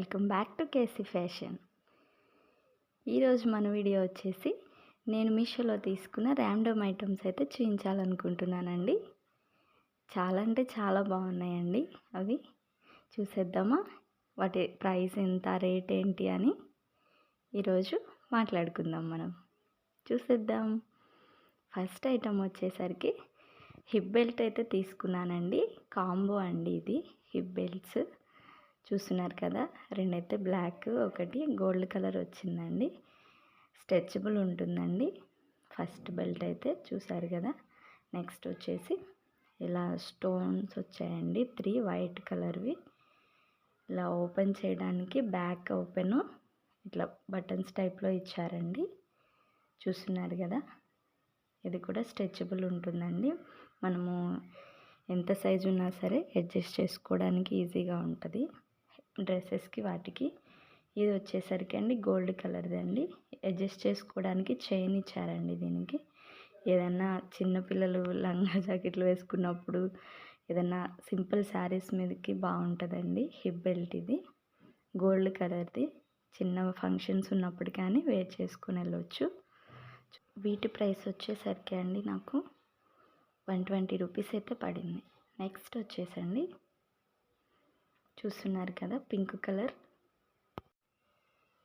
Welcome back to KC fashion. ఈరోజు మన video వచ్చేసి నేను మీషోలో తీసుకున్న ర్యాండమ్ ఐటమ్స్ అయితే చూపించాలనుకుంటున్నానండి. చాలా అంటే చాలా బాగున్నాయండి. అవి చూసేద్దామా, వాటి ప్రైస్ ఎంత, రేట్ ఏంటి అని ఈరోజు మాట్లాడుకుందాం. మనం చూసేద్దాం. ఫస్ట్ ఐటమ్ వచ్చేసరికి హిప్ బెల్ట్ అయితే తీసుకున్నానండి. కాంబో అండి ఇది. హిప్ బెల్ట్స్ చూస్తున్నారు కదా, రెండైతే బ్లాక్, ఒకటి గోల్డ్ కలర్ వచ్చిందండి. స్ట్రెచబుల్ ఉంటుందండి. ఫస్ట్ బెల్ట్ అయితే చూసారు కదా. నెక్స్ట్ వచ్చేసి ఇలా స్టోన్స్ వచ్చాయండి, 3 వైట్ కలర్వి. ఇలా ఓపెన్ చేయడానికి బ్యాక్ ఓపెన్ ఇట్లా బటన్స్ టైప్లో ఇచ్చారండి. చూస్తున్నారు కదా, ఇది కూడా స్ట్రెచబుల్ ఉంటుందండి. మనము ఎంత సైజు ఉన్నా సరే అడ్జస్ట్ చేసుకోవడానికి ఈజీగా ఉంటుంది డ్రెస్సెస్కి వాటికి. ఇది వచ్చేసరికి అండి గోల్డ్ కలర్ది అండి. అడ్జస్ట్ చేసుకోవడానికి చైన్ ఇచ్చారండి దీనికి. ఏదన్నా చిన్నపిల్లలు లంగా జాకెట్లు వేసుకున్నప్పుడు, ఏదన్నా సింపుల్ శారీస్ మీదకి బాగుంటుందండి. హిప్ బెల్ట్ ఇది గోల్డ్ కలర్ది. చిన్న ఫంక్షన్స్ ఉన్నప్పుడు కానీ వేర్ చేసుకుని వెళ్ళొచ్చు. వీటి ప్రైస్ వచ్చేసరికి అండి నాకు 120 రూపీస్ అయితే పడింది. నెక్స్ట్ వచ్చేసండి చూస్తున్నారు కదా, pink colour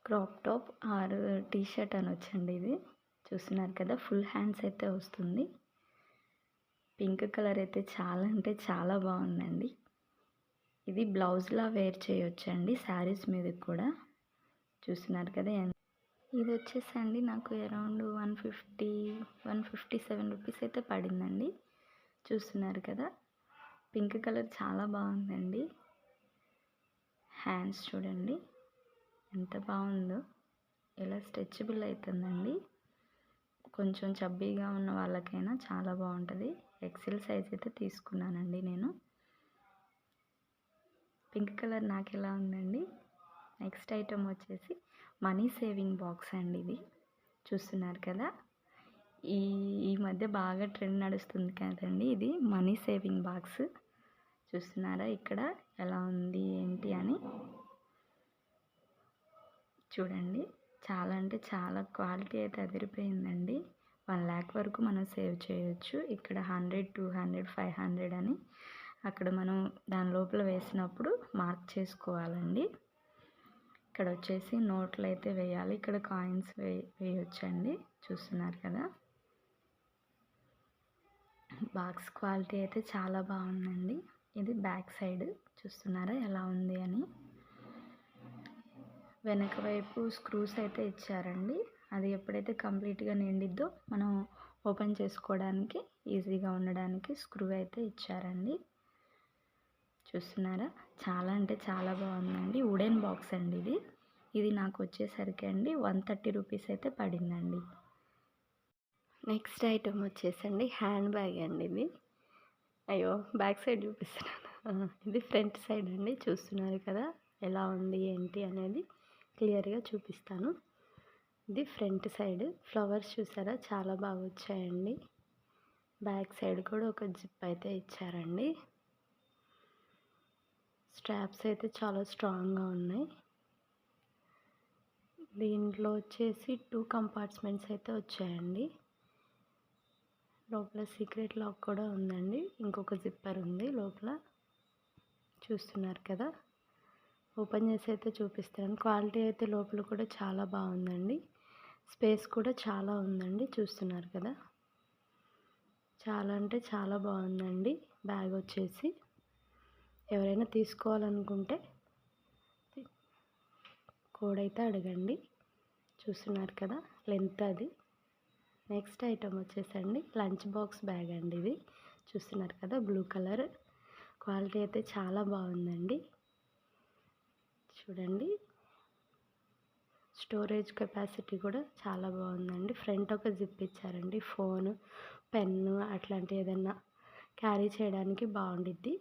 crop top or T-shirt అనొచ్చండి ఇది. చూస్తున్నారు కదా, ఫుల్ హ్యాండ్స్ అయితే వస్తుంది. పింక్ కలర్ అయితే చాలా అంటే చాలా బాగుందండి. ఇది బ్లౌజ్లా వేర్ చేయొచ్చండి శారీస్ మీదకి కూడా. చూస్తున్నారు కదా, ఇది వచ్చేసండి నాకు అరౌండ్ 157 రూపీస్ అయితే పడిందండి. చూస్తున్నారు కదా, పింక్ కలర్ చాలా బాగుందండి. హ్యాండ్స్ చూడండి ఎంత బాగుందో. ఇలా స్ట్రెచబుల్ అవుతుందండి. కొంచెం చబ్బీగా ఉన్న వాళ్ళకైనా చాలా బాగుంటుంది. ఎక్సెల్ సైజ్ అయితే తీసుకున్నానండి నేను. పింక్ కలర్ నాకు ఎలా ఉందండి. నెక్స్ట్ ఐటమ్ వచ్చేసి మనీ సేవింగ్ బాక్స్ అండి ఇది. చూస్తున్నారు కదా, ఈ మధ్య బాగా ట్రెండ్ నడుస్తుంది కదండి ఇది మనీ సేవింగ్ బాక్స్. చూస్తున్నారా ఇక్కడ ఎలా ఉంది ఏంటి అని. చూడండి, చాలా అంటే చాలా క్వాలిటీ అయితే అదిరిపోయిందండి. 1 lakh వరకు మనం సేవ్ చేయొచ్చు. ఇక్కడ 100, 200, 500 అని అక్కడ మనం దాని లోపల వేసినప్పుడు మార్క్ చేసుకోవాలండి. ఇక్కడ వచ్చేసి నోట్లు అయితే వేయాలి, ఇక్కడ కాయిన్స్ వేయొచ్చండి. చూస్తున్నారు కదా, బాక్స్ క్వాలిటీ అయితే చాలా బాగుందండి. ఇది బ్యాక్ సైడ్ చూస్తున్నారా ఎలా ఉంది అని. వెనక వైపు స్క్రూస్ అయితే ఇచ్చారండి. అది ఎప్పుడైతే కంప్లీట్గా నిండిద్దో మనం ఓపెన్ చేసుకోవడానికి ఈజీగా ఉండడానికి స్క్రూ అయితే ఇచ్చారండి. చూస్తున్నారా, చాలా అంటే చాలా బాగుందండి. వుడెన్ బాక్స్ అండి ఇది. ఇది నాకు వచ్చేసరికి అండి 130 రూపీస్ అయితే పడిందండి. నెక్స్ట్ ఐటమ్ వచ్చేసండి హ్యాండ్ బ్యాగ్ అండి ఇది. అయ్యో, బ్యాక్ సైడ్ చూపిస్తున్నాను. ఇది ఫ్రంట్ సైడ్ అండి. చూస్తున్నారు కదా ఎలా ఉంది ఏంటి అనేది క్లియర్గా చూపిస్తాను. ఇది ఫ్రంట్ సైడ్. ఫ్లవర్స్ చూసారా చాలా బాగా వచ్చాయండి. బ్యాక్ సైడ్ కూడా ఒక జిప్ అయితే ఇచ్చారండి. స్ట్రాప్స్ అయితే చాలా స్ట్రాంగ్గా ఉన్నాయి. దీంట్లో వచ్చేసి 2 కంపార్ట్మెంట్స్ అయితే వచ్చాయండి. లోపల సీక్రెట్ లాక్ కూడా ఉందండి. ఇంకొక జిప్పర్ ఉంది లోపల. చూస్తున్నారు కదా, ఓపెన్ చేసి అయితే చూపిస్తాను. క్వాలిటీ అయితే లోపల కూడా చాలా బాగుందండి. స్పేస్ కూడా చాలా ఉందండి. చూస్తున్నారు కదా, చాలా అంటే చాలా బాగుందండి బ్యాగ్ వచ్చేసి. ఎవరైనా తీసుకోవాలనుకుంటే కోడ్ అయితే అడగండి. చూస్తున్నారు కదా లెంత్ అది. నెక్స్ట్ ఐటమ్ వచ్చేసండి లంచ్ బాక్స్ బ్యాగ్ అండి ఇది. చూస్తున్నారు కదా, బ్లూ కలర్. క్వాలిటీ అయితే చాలా బాగుందండి. చూడండి, స్టోరేజ్ కెపాసిటీ కూడా చాలా బాగుందండి. ఫ్రంట్ ఒక జిప్ ఇచ్చారండి. ఫోను, పెన్ను అట్లాంటి ఏదైనా క్యారీ చేయడానికి బాగుండిద్ది.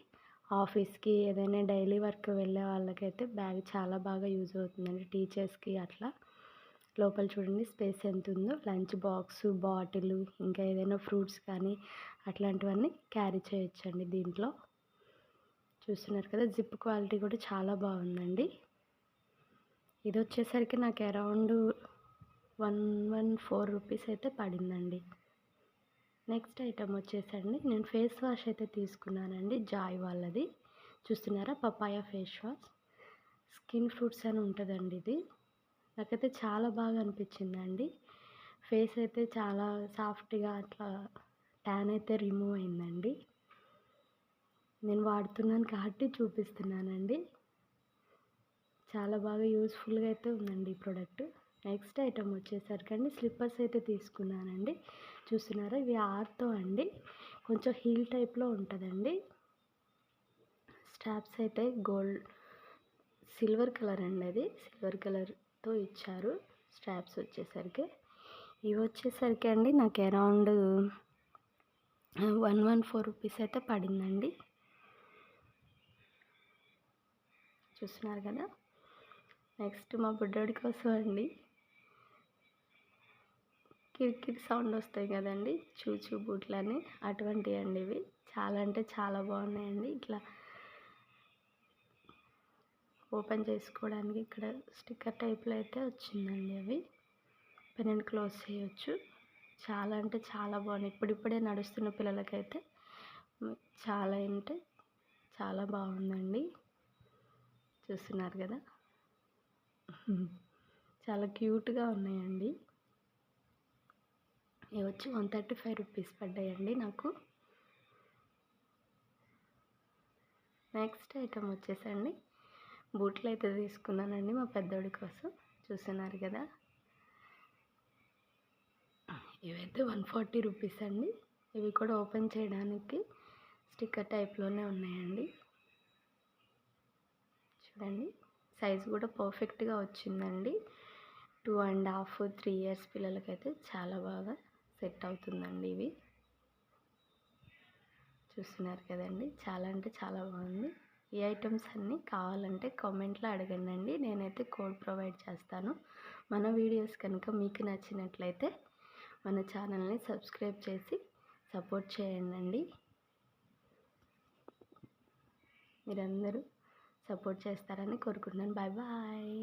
ఆఫీస్కి ఏదైనా డైలీ వర్క్ వెళ్ళే వాళ్ళకైతే బ్యాగ్ చాలా బాగా యూజ్ అవుతుందండి. టీచర్స్కి అట్లా. లోపల చూడండి స్పేస్ ఎంత ఉందో. లంచ్ బాక్స్, బాటిల్, ఇంకా ఏదైనా ఫ్రూట్స్ కానీ అట్లాంటివన్నీ క్యారీ చేయొచ్చండి దీంట్లో. చూస్తున్నారు కదా, జిప్ క్వాలిటీ కూడా చాలా బాగుందండి. ఇది వచ్చేసరికి నాకు అరౌండ్ 114 రూపీస్ అయితే పడిందండి. నెక్స్ట్ ఐటమ్ వచ్చేసండి నేను ఫేస్ వాష్ అయితే తీసుకున్నానండి. జాయ్ వాళ్ళది చూస్తున్నారా, papaya face wash. Skin fruits అని ఉంటుందండి ఇది. నాకైతే చాలా బాగా అనిపించిందండి. ఫేస్ అయితే చాలా సాఫ్ట్గా అట్లా ట్యాన్ అయితే రిమూవ్ అయిందండి. నేను వాడుతున్నాను కాబట్టి చూపిస్తున్నానండి. చాలా బాగా యూస్ఫుల్గా అయితే ఉందండి ఈ ప్రోడక్ట్. నెక్స్ట్ ఐటమ్ వచ్చేసరికి స్లిప్పర్స్ అయితే తీసుకున్నానండి. చూస్తున్నారా, ఇవి ఆర్తో అండి. కొంచెం హీల్ టైప్లో ఉంటుందండి. స్ట్రాప్స్ అయితే సిల్వర్ కలర్ అండి, అది సిల్వర్ కలర్తో ఇచ్చారు స్ట్రాప్స్ వచ్చేసరికి. ఇవి వచ్చేసరికి అండి నాకు అరౌండ్ 114 రూపీస్ అయితే పడిందండి. చూస్తున్నారు కదా. నెక్స్ట్ మా బుడ్డోడి కోసం అండి, కిరికిరి సౌండ్ వస్తాయి కదండి, చూచూ బూట్లని, అటువంటివి అండి ఇవి. చాలా అంటే చాలా బాగున్నాయండి. ఇట్లా ఓపెన్ చేసుకోవడానికి ఇక్కడ స్టిక్కర్ టైప్లో అయితే వచ్చిందండి. అవి పెన్ క్లోజ్ చేయొచ్చు. చాలా అంటే చాలా బాగున్నాయి. ఇప్పుడిప్పుడే నడుస్తున్న పిల్లలకైతే చాలా అంటే చాలా బాగుందండి. చూస్తున్నారు కదా, చాలా క్యూట్గా ఉన్నాయండి. ఇవి వచ్చి 135 రూపీస్ పడ్డాయండి నాకు. నెక్స్ట్ ఐటమ్ వచ్చేసండి బూట్లు అయితే తీసుకున్నానండి మా పెద్దోడి కోసం. చూస్తున్నారు కదా, ఇవైతే 140 రూపీస్ అండి. ఇవి కూడా ఓపెన్ చేయడానికి స్టిక్కర్ టైప్లోనే ఉన్నాయండి. చూడండి, సైజ్ కూడా పర్ఫెక్ట్గా వచ్చిందండి. 2.5, 3 ఇయర్స్ పిల్లలకైతే చాలా బాగా సెట్ అవుతుందండి ఇవి. చూస్తున్నారు కదండి, చాలా అంటే చాలా బాగుంది. ఈ ఐటమ్స్ అన్నీ కావాలంటే కామెంట్లో అడగండి, నేనైతే కోడ్ ప్రొవైడ్ చేస్తాను. మన వీడియోస్ కనుక మీకు నచ్చినట్లయితే మన ఛానల్ని సబ్స్క్రైబ్ చేసి సపోర్ట్ చేయండి. మీరందరూ సపోర్ట్ చేస్తారని కోరుకుంటున్నాను. Bye bye.